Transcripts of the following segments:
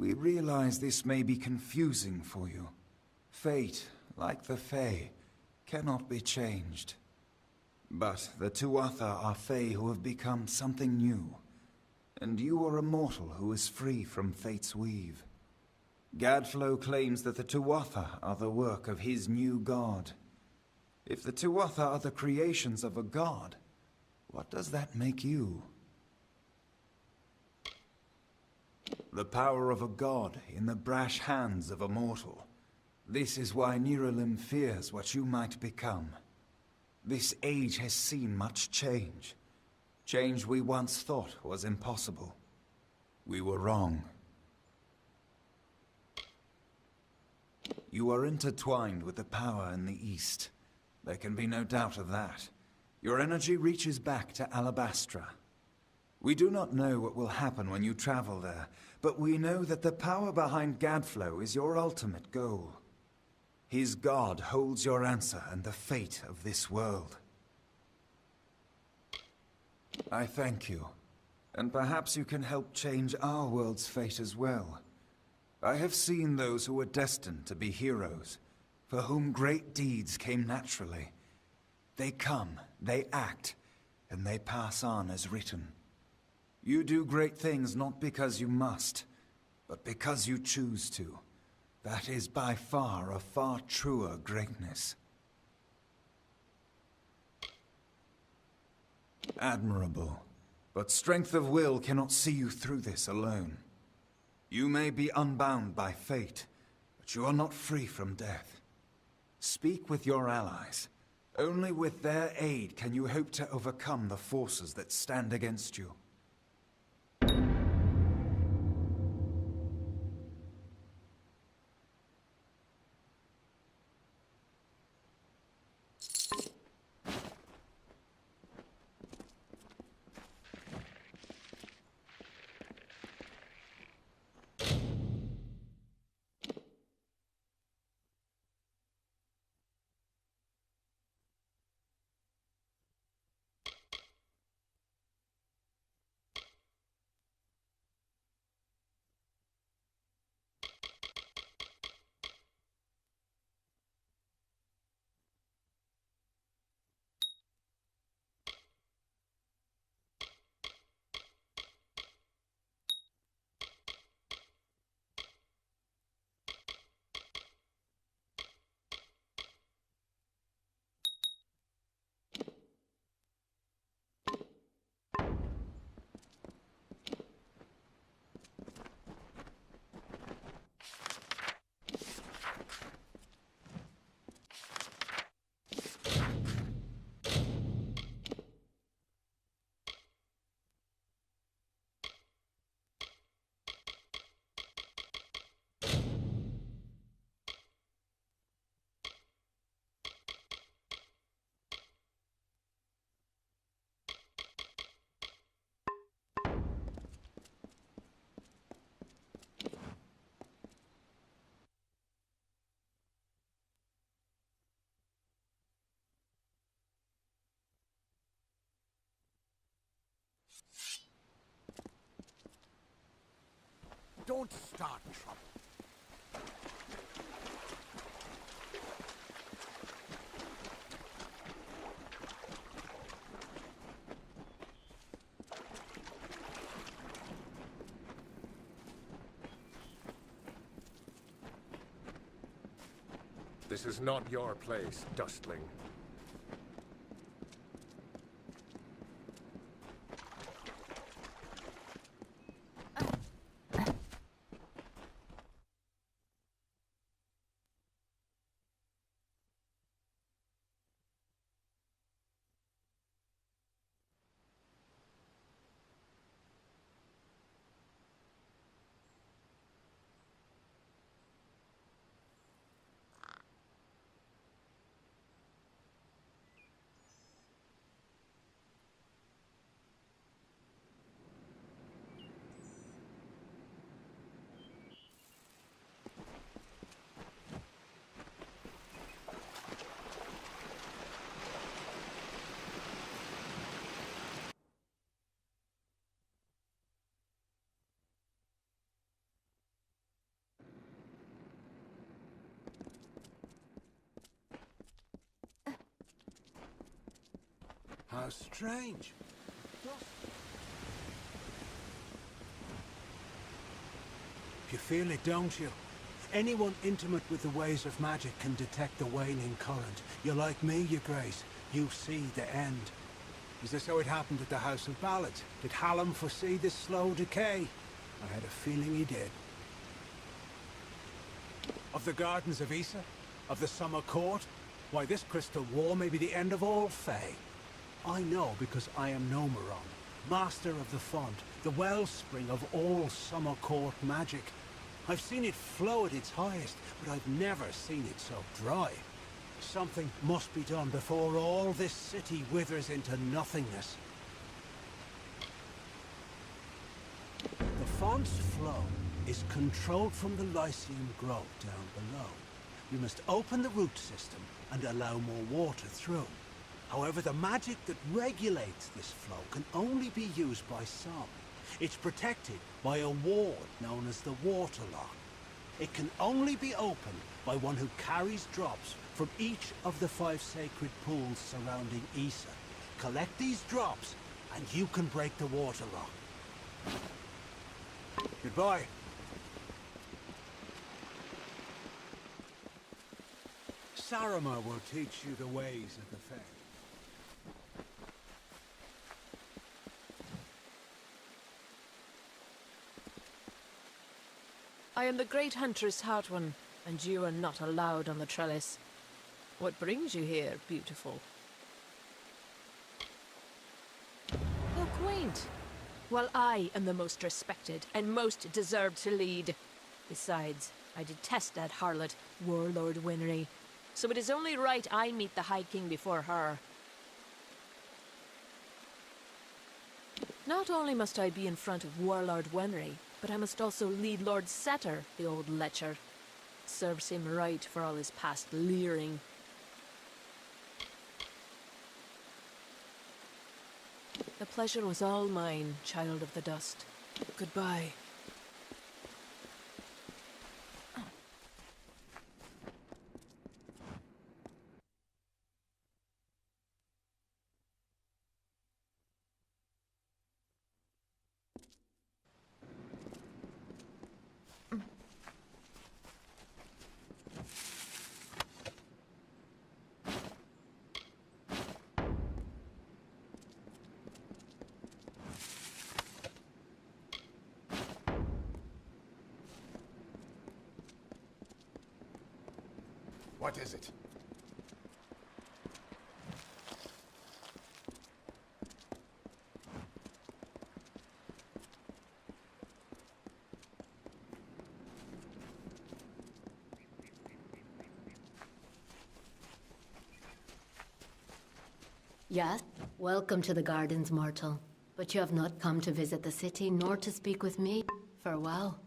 We realize this may be confusing for you. Fate, like the Fae, cannot be changed. But the Tuatha are Fae who have become something new. And you are a mortal who is free from Fate's weave. Gadflow claims that the Tuatha are the work of his new god. If the Tuatha are the creations of a god, what does that make you? The power of a god in the brash hands of a mortal. This is why Niralim fears what you might become. This age has seen much change. Change we once thought was impossible. We were wrong. You are intertwined with the power in the East. There can be no doubt of that. Your energy reaches back to Alabastra. We do not know what will happen when you travel there, but we know that the power behind Gadflow is your ultimate goal. His god holds your answer and the fate of this world. I thank you, and perhaps you can help change our world's fate as well. I have seen those who were destined to be heroes, for whom great deeds came naturally. They come, they act, and they pass on as written. You do great things not because you must, but because you choose to. That is by far a far truer greatness. Admirable, but strength of will cannot see you through this alone. You may be unbound by fate, but you are not free from death. Speak with your allies. Only with their aid can you hope to overcome the forces that stand against you. Don't start trouble. This is not your place, Dustling. How strange. You feel it, don't you? Anyone intimate with the ways of magic can detect the waning current. You're like me, your grace. You see the end. Is this how it happened at the House of Ballads? Did Hallam foresee this slow decay? I had a feeling he did. Of the Gardens of Issa? Of the Summer Court? Why, this crystal war may be the end of all Fae. I know because I am Nomeron, master of the font, the wellspring of all Summer Court magic. I've seen it flow at its highest, but I've never seen it so dry. Something must be done before all this city withers into nothingness. The font's flow is controlled from the Lyceum Grove down below. We must open the root system and allow more water through. However, the magic that regulates this flow can only be used by some. It's protected by a ward known as the Waterlock. It can only be opened by one who carries drops from each of the 5 sacred pools surrounding Issa. Collect these drops, and you can break the Waterlock. Goodbye. Saramar will teach you the ways of the Fae. I am the great huntress Hartwan, and you are not allowed on the trellis. What brings you here, beautiful? How quaint. Well, I am the most respected and most deserved to lead. Besides, I detest that harlot, Warlord Winry. So it is only right I meet the High King before her. Not only must I be in front of Warlord Winry, but I must also lead Lord Setter, the old lecher. Serves him right for all his past leering. The pleasure was all mine, child of the dust. Goodbye. What is it? Yes? Welcome to the Gardens, mortal. But you have not come to visit the city, nor to speak with me. Farewell.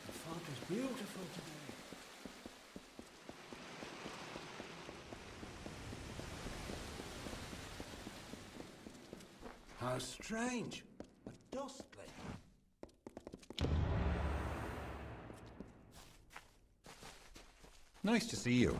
The font is beautiful today. How strange. A dust lake. Nice to see you.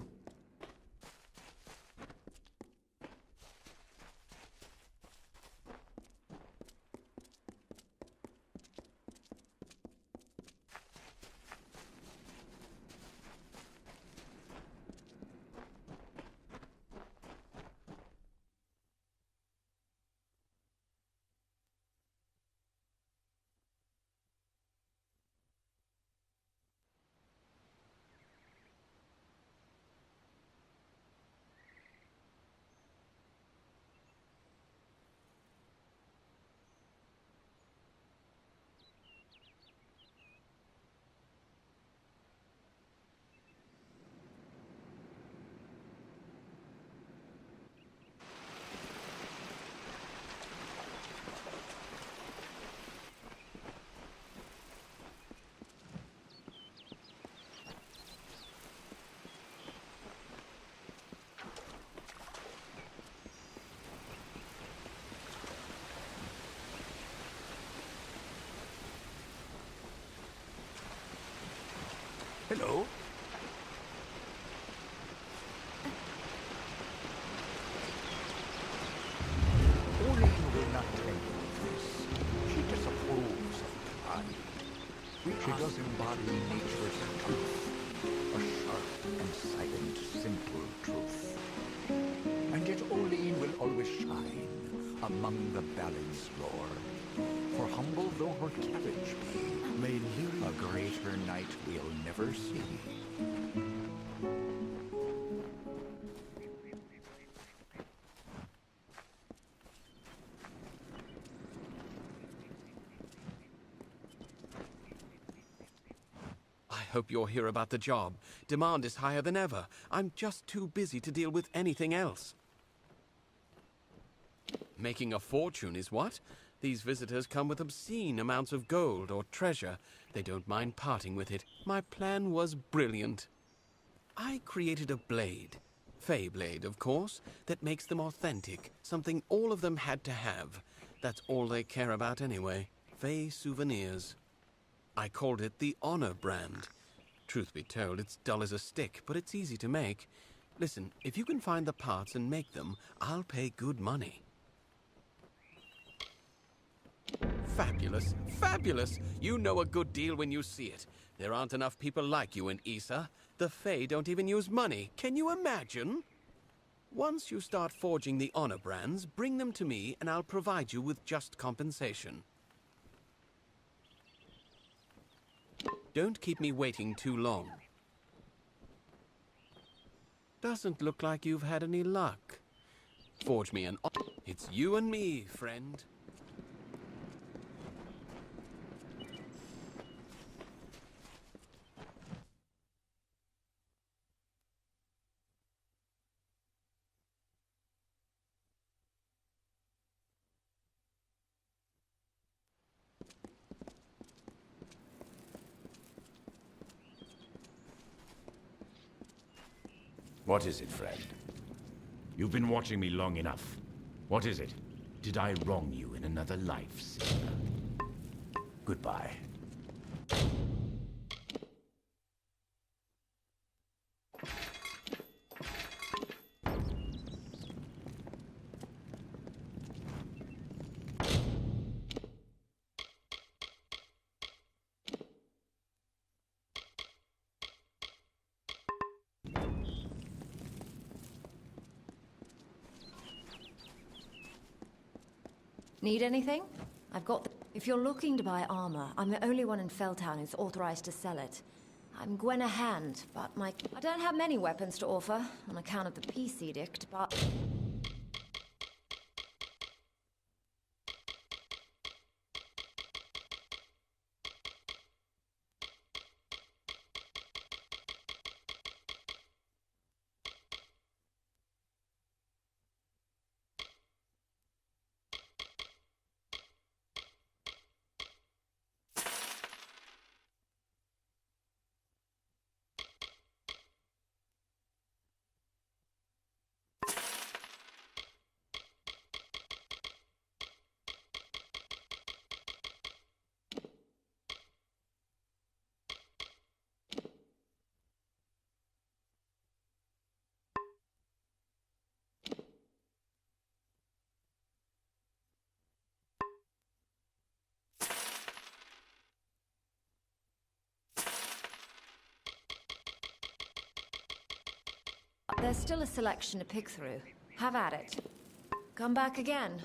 Hello? Pauline will not tell you this. She disapproves of pride. She does embody nature's truth. A sharp and silent, simple truth. And yet Pauline will always shine among the balanced lore. For humble though her carriage be, a greater knight we'll never see. I hope you're here about the job. Demand is higher than ever. I'm just too busy to deal with anything else. Making a fortune is what? These visitors come with obscene amounts of gold or treasure. They don't mind parting with it. My plan was brilliant. I created a blade, Fey blade, of course, that makes them authentic, something all of them had to have. That's all they care about anyway, Fey souvenirs. I called it the Honor brand. Truth be told, it's dull as a stick, but it's easy to make. Listen, if you can find the parts and make them, I'll pay good money. Fabulous, fabulous! You know a good deal when you see it. There aren't enough people like you in Issa. The Fae don't even use money. Can you imagine? Once you start forging the Honor brands, bring them to me and I'll provide you with just compensation. Don't keep me waiting too long. Doesn't look like you've had any luck. Forge me an... It's you and me, friend. What is it, friend? You've been watching me long enough. What is it? Did I wrong you in another life, Sinner? Goodbye. Need anything? I've got the... If you're looking to buy armor, I'm the only one in Felltown who's authorized to sell it. I'm Gwenna Hand, but I don't have many weapons to offer on account of the peace edict, but... There's still a selection to pick through. Have at it. Come back again.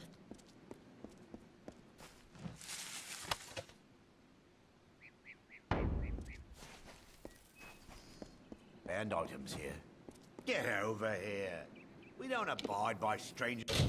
And items here. Get over here. We don't abide by strangers.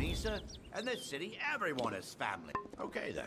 Misa, and this city, everyone is family. Okay then.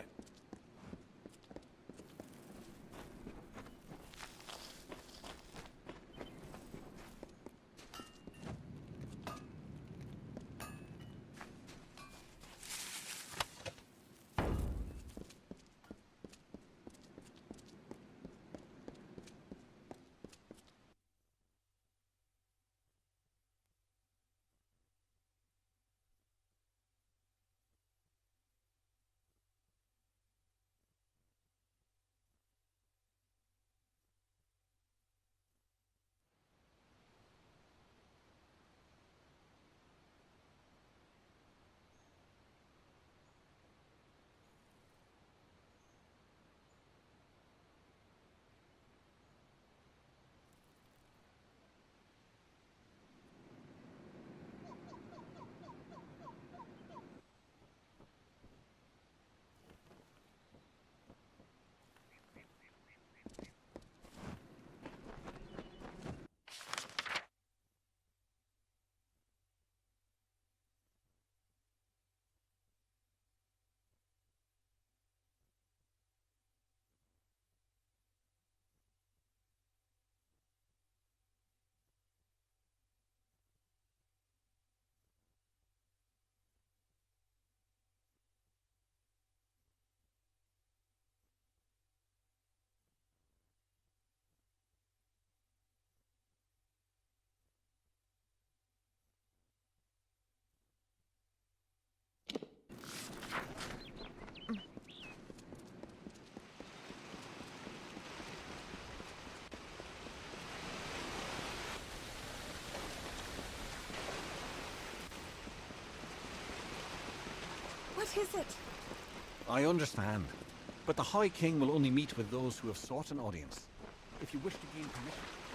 What is it? I understand. But the High King will only meet with those who have sought an audience. If you wish to gain permission...